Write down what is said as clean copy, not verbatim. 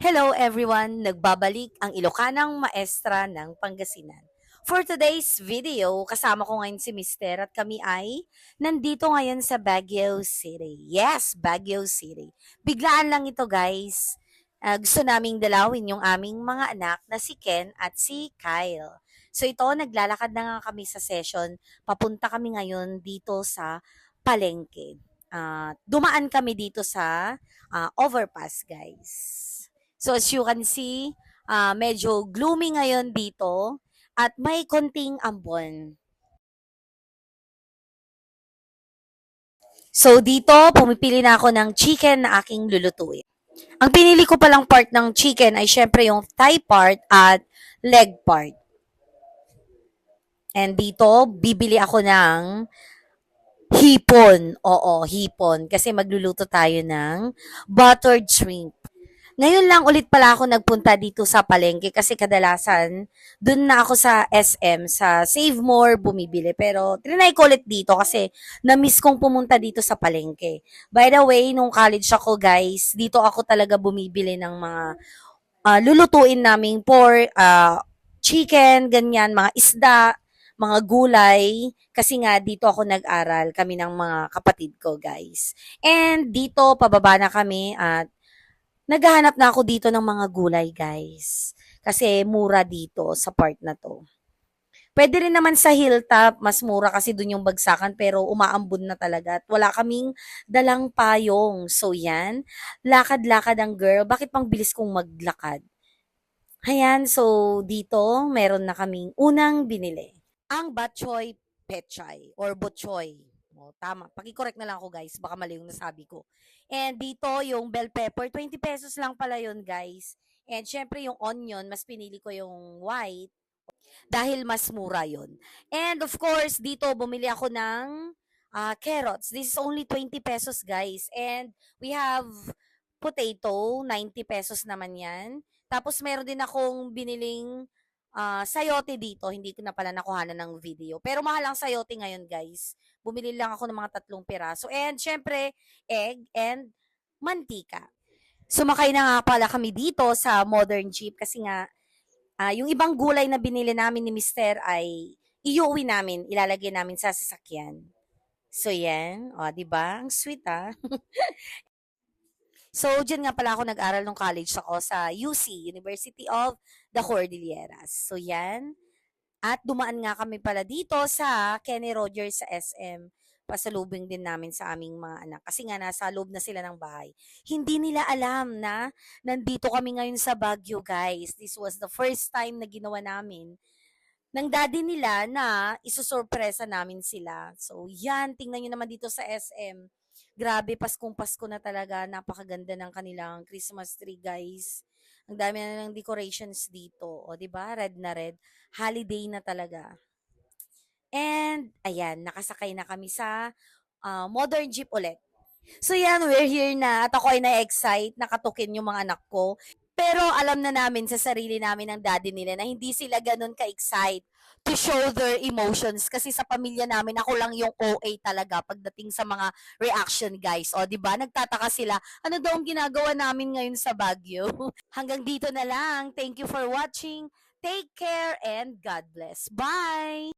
Hello everyone! Nagbabalik ang Ilocanang Maestra ng Pangasinan. For today's video, kasama ko ngayon si Mister at kami ay nandito ngayon sa Baguio City. Yes, Baguio City. Biglaan lang ito guys. Gusto naming dalawin yung aming mga anak na si Ken at si Kyle. So ito, naglalakad na nga kami sa session. Papunta kami ngayon dito sa Palengke. Dumaan kami dito sa overpass guys. So as you can see, medyo gloomy ngayon dito at may konting ambon. So dito, pumipili na ako ng chicken na aking lulutuin. Ang pinili ko palang part ng chicken ay syempre yung thigh part at leg part. And dito, bibili ako ng hipon. Oo, hipon. Kasi magluluto tayo ng buttered shrimp. Ngayon lang ulit pala ako nagpunta dito sa palengke kasi kadalasan dun na ako sa SM, sa Save More bumibili. Pero trinay ko ulit dito kasi na-miss kong pumunta dito sa palengke. By the way, nung college ako guys, dito ako talaga bumibili ng mga lulutuin naming pork, chicken, ganyan, mga isda, mga gulay. Kasi nga dito ako nag-aral, kami ng mga kapatid ko guys. And dito, pababa na kami at naghahanap na ako dito ng mga gulay, guys. Kasi mura dito sa part na to. Pwede rin naman sa hilltop, mas mura kasi dun yung bagsakan pero umaambon na talaga at wala kaming dalang payong. So yan, lakad-lakad ang girl. Bakit pang bilis kong maglakad? Ayan, so dito meron na kaming unang binili. Ang batchoy pechay or butchoy. O, tama. Paki-correct na lang ako guys. Baka mali yung nasabi ko. And dito yung bell pepper, 20 pesos lang pala yun guys. And syempre yung onion, mas pinili ko yung white dahil mas mura yun. And of course, dito bumili ako ng carrots. This is only 20 pesos guys. And we have potato, 90 pesos naman yan. Tapos meron din akong biniling sayote dito. Hindi ko na pala nakuhanan ng video. Pero mahal ang sayote ngayon guys. Bumili lang ako ng mga 3 piraso. And syempre, egg and mantika. Sumakay na nga pala kami dito sa modern jeep kasi nga yung ibang gulay na binili namin ni Mister ay iuwi namin, ilalagay namin sa sasakyan. So yan, o, 'di ba? Ang sweet ah. So, diyan nga pala ako nag-aral nung college ako sa UC, University of the Cordilleras. So, yan. At dumaan nga kami pala dito sa Kenny Rogers sa SM. Pasalubing din namin sa aming mga anak. Kasi nga nasa loob na sila ng bahay. Hindi nila alam na nandito kami ngayon sa Baguio, guys. This was the first time na ginawa namin ng daddy nila na isusurpresa namin sila. So, yan. Tingnan nyo naman dito sa SM. Grabe, Paskong Pasko na talaga. Napakaganda ng kanilang Christmas tree, guys. Ang dami na ng decorations dito. O, di ba? Red na red. Holiday na talaga. And, ayan, nakasakay na kami sa modern jeep ulit. So yan, we're here na at ako ay na-excite, nakatukin yung mga anak ko. Pero alam na namin sa sarili namin ng daddy nila na hindi sila ganun ka-excite to show their emotions kasi sa pamilya namin ako lang yung OA talaga pagdating sa mga reaction guys. O di ba? Nagtataka sila, ano daw ang ginagawa namin ngayon sa Baguio? Hanggang dito na lang. Thank you for watching. Take care and God bless. Bye.